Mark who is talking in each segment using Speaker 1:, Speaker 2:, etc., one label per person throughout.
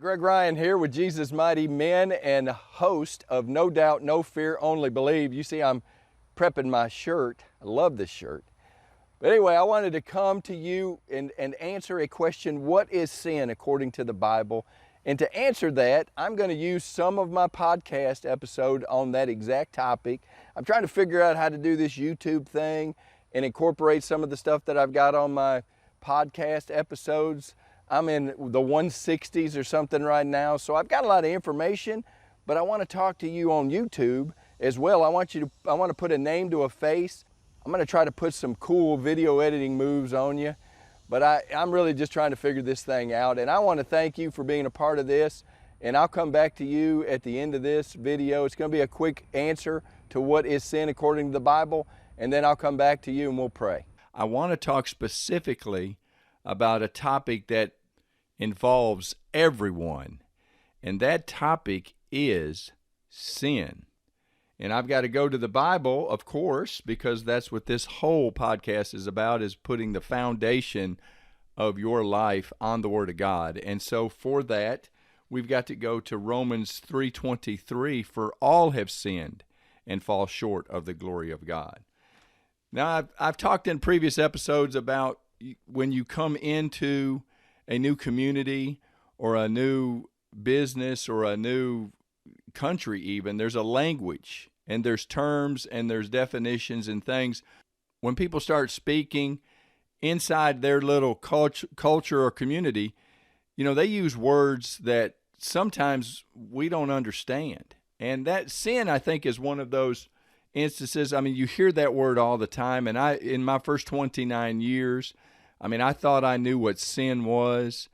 Speaker 1: Greg Ryan here with Jesus Mighty Men and host of No Doubt, No Fear, Only Believe. You see, I'm prepping my shirt. I love this shirt. But anyway, I wanted to come to you and answer a question: what is sin according to the Bible? And to answer that, I'm going to use some of my podcast episode on that exact topic. I'm trying to figure out how to do this YouTube thing and incorporate some of the stuff that I've got on my podcast episodes. I'm in the 160s or something right now, so I've got a lot of information, but I want to talk to you on YouTube as well. I want to put a name to a face. I'm going to try to put some cool video editing moves on you, but I'm really just trying to figure this thing out. And I want to thank you for being a part of this, and I'll come back to you at the end of this video. It's going to be a quick answer to what is sin according to the Bible, and then I'll come back to you and we'll pray. I want to talk specifically about a topic that involves everyone, and that topic is sin. And I've got to go to the Bible, of course, because that's what this whole podcast is about, is putting the foundation of your life on the Word of God. And so for that, we've got to go to Romans 3:23, for all have sinned and fall short of the glory of God. Now, I've talked in previous episodes about when you come into a new community or a new business or a new country even, there's a language and there's terms and there's definitions and things. When people start speaking inside their little culture or community, they use words that sometimes we don't understand. And that sin, I think, is one of those instances. I mean, you hear that word all the time, and in my first 29 years, I thought I knew what sin was.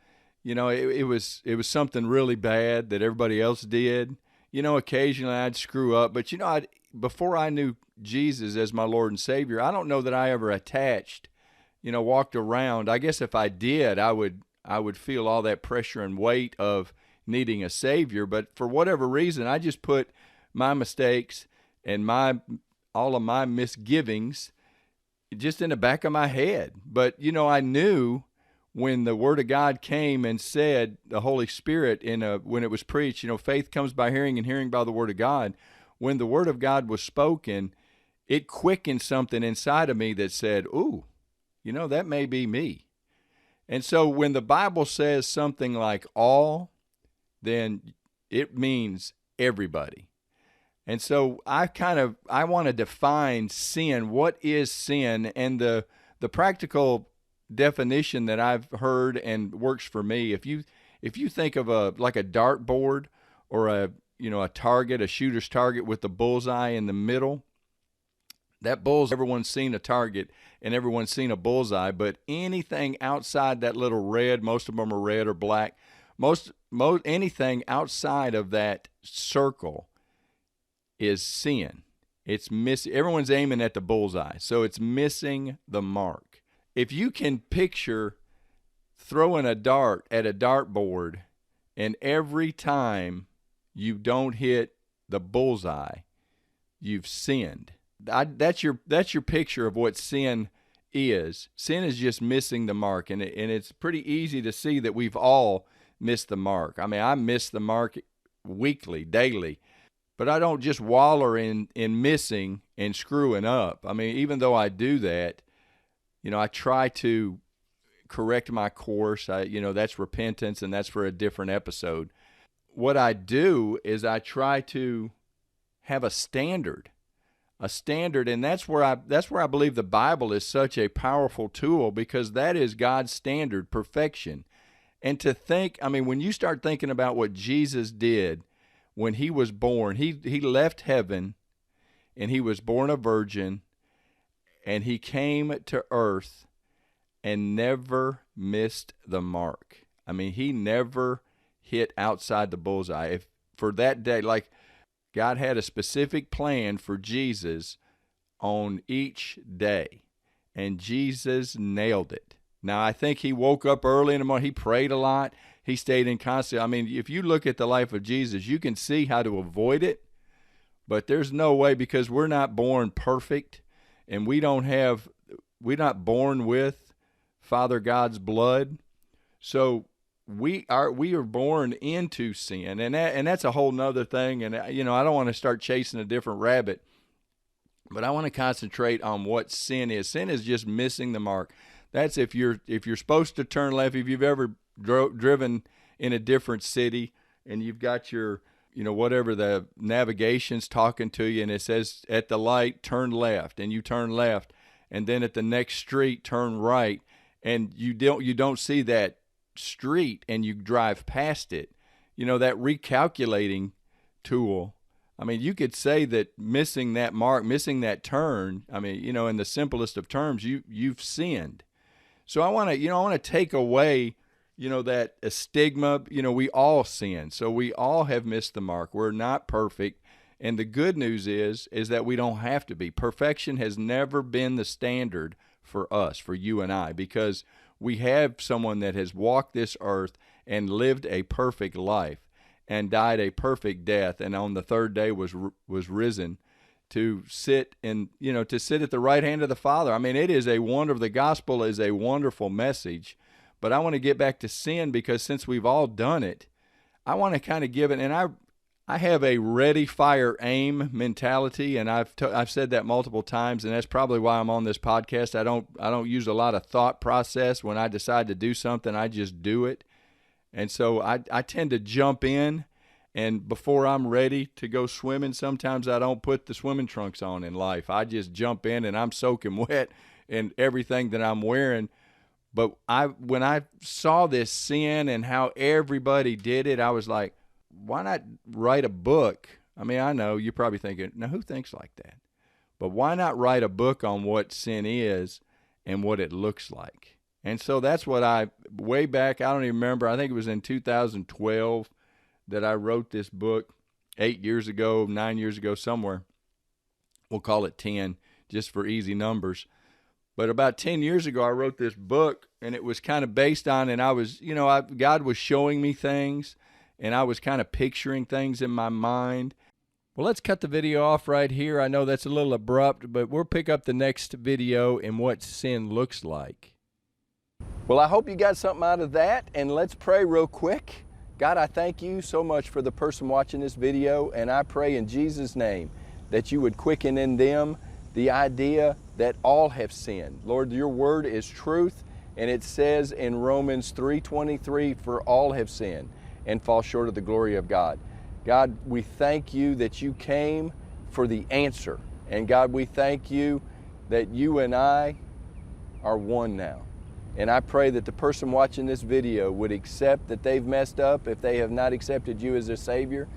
Speaker 1: It was something really bad that everybody else did. Occasionally I'd screw up, but before I knew Jesus as my Lord and Savior, I don't know that I ever attached, walked around. I guess if I did, I would feel all that pressure and weight of needing a Savior. But for whatever reason, I just put my mistakes and all of my misgivings just in the back of my head. But, I knew when the Word of God came and said, the Holy Spirit, when it was preached, faith comes by hearing and hearing by the Word of God. When the Word of God was spoken, it quickened something inside of me that said, ooh, that may be me. And so when the Bible says something like all, then it means everybody. And so I want to define sin. What is sin? And the practical definition that I've heard and works for me, if you think of like a dartboard or a target, a shooter's target with the bullseye in the middle, that bullseye, everyone's seen a target and everyone's seen a bullseye, but anything outside that little red, most of them are red or black, anything outside of that circle is sin. It's missing. Everyone's aiming at the bullseye, so it's missing the mark. If you can picture throwing a dart at a dartboard, and every time you don't hit the bullseye, you've sinned. That's your picture of what sin is. Sin is just missing the mark, and it's pretty easy to see that we've all missed the mark. I miss the mark weekly, daily. But I don't just waller in missing and screwing up. Even though I do that, I try to correct my course. That's repentance, and that's for a different episode. What I do is I try to have a standard, and that's where I believe the Bible is such a powerful tool, because that is God's standard, perfection. And to think, when you start thinking about what Jesus did when he was born, he left heaven and he was born a virgin and he came to earth and never missed the mark. He never hit outside the bullseye. If for that day, like God had a specific plan for Jesus on each day, and Jesus nailed it. Now, I think he woke up early in the morning. He prayed a lot. He stayed in constant. If you look at the life of Jesus, you can see how to avoid it, but there's no way, because we're not born perfect, and we're not born with Father God's blood. So we are born into sin, and that's a whole nother thing. And I don't want to start chasing a different rabbit, but I want to concentrate on what sin is. Sin is just missing the mark. That's if you're supposed to turn left. If you've ever driven in a different city and you've got your whatever the navigation's talking to you, and it says at the light turn left, and you turn left, and then at the next street turn right, and you don't see that street and you drive past it. That recalculating tool, I mean, you could say that missing that mark, missing that turn, I mean, in the simplest of terms, you've sinned. So I want to take away that stigma. We all sin, so we all have missed the mark. We're not perfect, and the good news is that we don't have to be. Perfection has never been the standard for us, for you and I, because we have someone that has walked this earth and lived a perfect life and died a perfect death, and on the third day was risen to sit at the right hand of the Father. I mean, it is the gospel is a wonderful message. But I want to get back to sin, because since we've all done it, I want to kind of give it. And I have a ready, fire, aim mentality, and I've said that multiple times, and that's probably why I'm on this podcast. I don't use a lot of thought process when I decide to do something. I just do it, and so I tend to jump in. And before I'm ready to go swimming, sometimes I don't put the swimming trunks on in life. I just jump in, and I'm soaking wet in everything that I'm wearing. But when I saw this sin and how everybody did it, I was like, why not write a book? I mean, I know you're probably thinking, now who thinks like that? But why not write a book on what sin is and what it looks like? And so that's what way back, I don't even remember, I think it was in 2012 that I wrote this book, 8 years ago, 9 years ago, somewhere. We'll call it 10, just for easy numbers. But about 10 years ago, I wrote this book, and it was kind of based on, and I was, God was showing me things, and I was kind of picturing things in my mind. Well, let's cut the video off right here. I know that's a little abrupt, but we'll pick up the next video in what sin looks like. Well, I hope you got something out of that, and let's pray real quick. God, I thank you so much for the person watching this video, and I pray in Jesus' name that you would quicken in them the idea that all have sinned. Lord, your word is truth, and it says in Romans 3:23, for all have sinned and fall short of the glory of God. God, we thank you that you came for the answer. And God, we thank you that you and I are one now. And I pray that the person watching this video would accept that they've messed up if they have not accepted you as their Savior,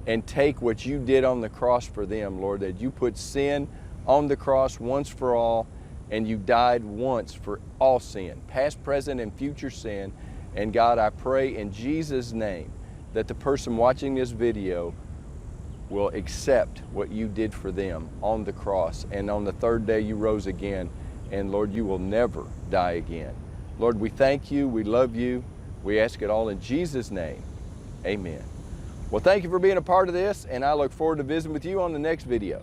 Speaker 1: and take what you did on the cross for them, Lord, that you put sin on the cross once for all, and you died once for all sin, past, present, and future sin. And God, I pray in Jesus' name that the person watching this video will accept what you did for them on the cross, and on the third day you rose again, and Lord, you will never die again. Lord, we thank you, we love you, we ask it all in Jesus' name, amen. Well, thank you for being a part of this, and I look forward to visiting with you on the next video.